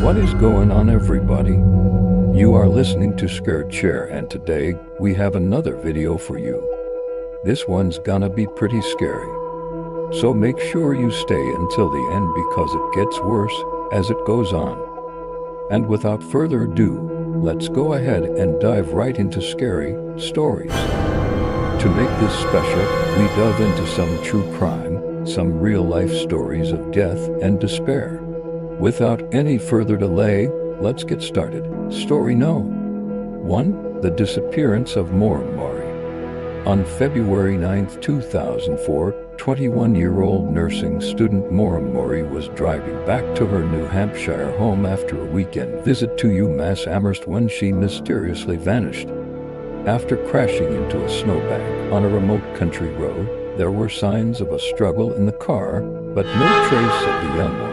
What is going on, everybody? You are listening to Scarier, and today we have another video for you. This one's gonna be pretty scary. So make sure you stay until the end because it gets worse as it goes on. And without further ado, let's go ahead and dive right into scary stories. To make this special, we dove into some true crime, some real-life stories of death and despair. Without any further delay, let's get started. Story No. 1. The Disappearance of Mori. On February 9, 2004, 21-year-old nursing student Mori was driving back to her New Hampshire home after a weekend visit to UMass Amherst when she mysteriously vanished. After crashing into a snowbank on a remote country road, there were signs of a struggle in the car, but no trace of the young woman.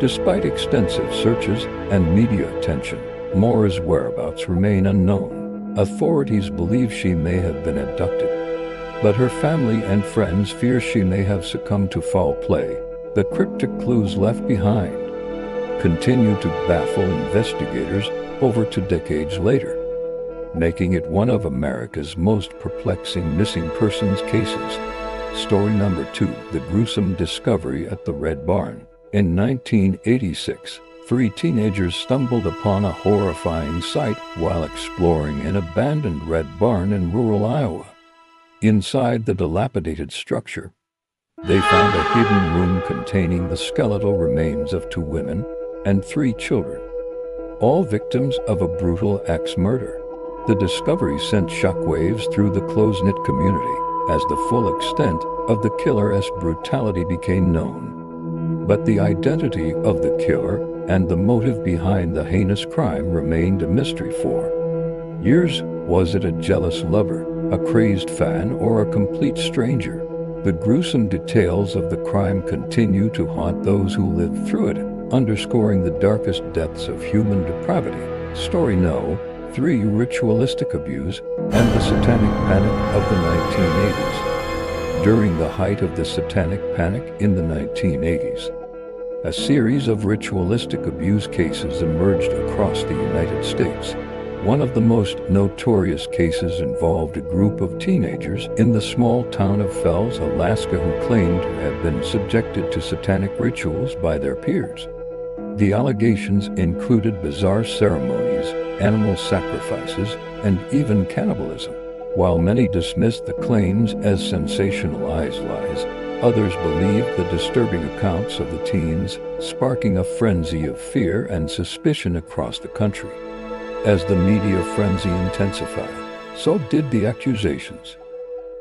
Despite extensive searches and media attention, Mori's whereabouts remain unknown. Authorities believe she may have been abducted, but her family and friends fear she may have succumbed to foul play. The cryptic clues left behind continue to baffle investigators over 2 decades later, making it one of America's most perplexing missing persons cases. Story number 2. The gruesome discovery at the Red Barn. In 1986, 3 teenagers stumbled upon a horrifying sight while exploring an abandoned red barn in rural Iowa. Inside the dilapidated structure, they found a hidden room containing the skeletal remains of 2 women and 3 children, all victims of a brutal axe murder. The discovery sent shockwaves through the close-knit community as the full extent of the killer's brutality became known. But the identity of the killer and the motive behind the heinous crime remained a mystery for years. Was it a jealous lover, a crazed fan, or a complete stranger? The gruesome details of the crime continue to haunt those who lived through it, underscoring the darkest depths of human depravity. Story No. 3. Ritualistic abuse and the satanic panic of the 1980s. During the height of the satanic panic in the 1980s, a series of ritualistic abuse cases emerged across the United States. One of the most notorious cases involved a group of teenagers in the small town of Fells, Alaska, who claimed to have been subjected to satanic rituals by their peers. The allegations included bizarre ceremonies, animal sacrifices, and even cannibalism. While many dismissed the claims as sensationalized lies, others believed the disturbing accounts of the teens, sparking a frenzy of fear and suspicion across the country. As the media frenzy intensified, so did the accusations,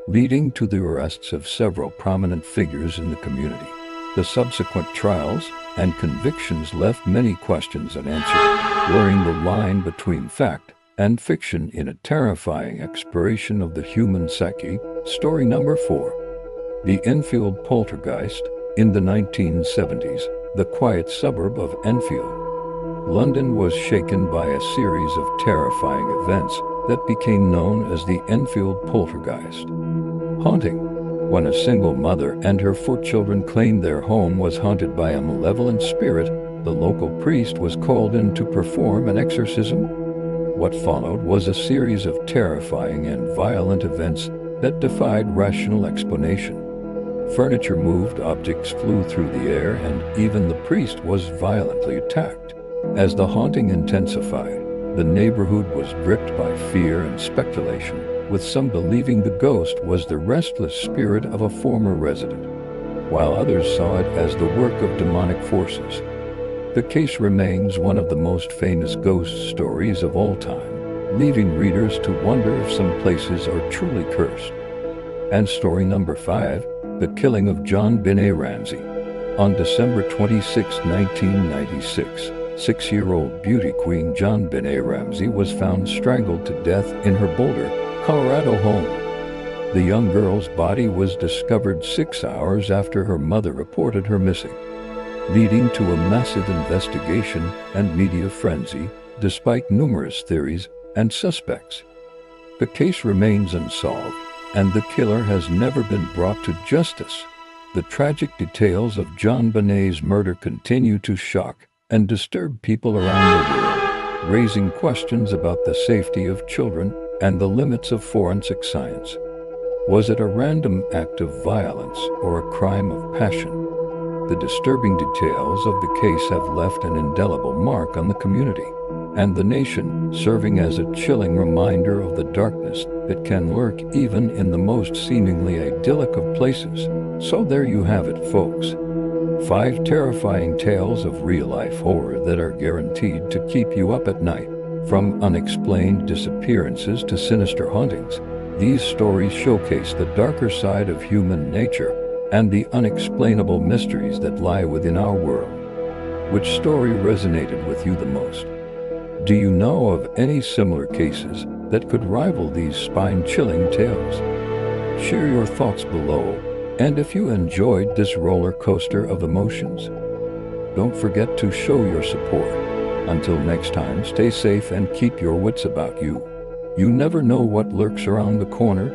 leading to the arrests of several prominent figures in the community. The subsequent trials and convictions left many questions unanswered, blurring the line between fact and fiction in a terrifying exploration of the human psyche. Story number 4. The Enfield Poltergeist. In the 1970s, the quiet suburb of Enfield, London was shaken by a series of terrifying events that became known as the Enfield Poltergeist. Haunting. When a single mother and her 4 children claimed their home was haunted by a malevolent spirit, the local priest was called in to perform an exorcism. What followed was a series of terrifying and violent events that defied rational explanation. Furniture moved, objects flew through the air, and even the priest was violently attacked. As the haunting intensified, the neighborhood was gripped by fear and speculation, with some believing the ghost was the restless spirit of a former resident, while others saw it as the work of demonic forces. The case remains one of the most famous ghost stories of all time, leaving readers to wonder if some places are truly cursed. And story number 5. The killing of John Benet Ramsey. On December 26, 1996, 6-year-old beauty queen John Benet Ramsey was found strangled to death in her Boulder, Colorado home. The young girl's body was discovered 6 hours after her mother reported her missing, leading to a massive investigation and media frenzy, despite numerous theories and suspects. The case remains unsolved, and the killer has never been brought to justice. The tragic details of John Benet's murder continue to shock and disturb people around the world, raising questions about the safety of children and the limits of forensic science. Was it a random act of violence or a crime of passion? The disturbing details of the case have left an indelible mark on the community and the nation, serving as a chilling reminder of the darkness that can lurk even in the most seemingly idyllic of places. So there you have it, folks. 5 terrifying tales of real-life horror that are guaranteed to keep you up at night. From unexplained disappearances to sinister hauntings, these stories showcase the darker side of human nature and the unexplainable mysteries that lie within our world. Which story resonated with you the most? Do you know of any similar cases that could rival these spine-chilling tales? Share your thoughts below, and if you enjoyed this roller coaster of emotions, don't forget to show your support. Until next time, stay safe and keep your wits about you. You never know what lurks around the corner.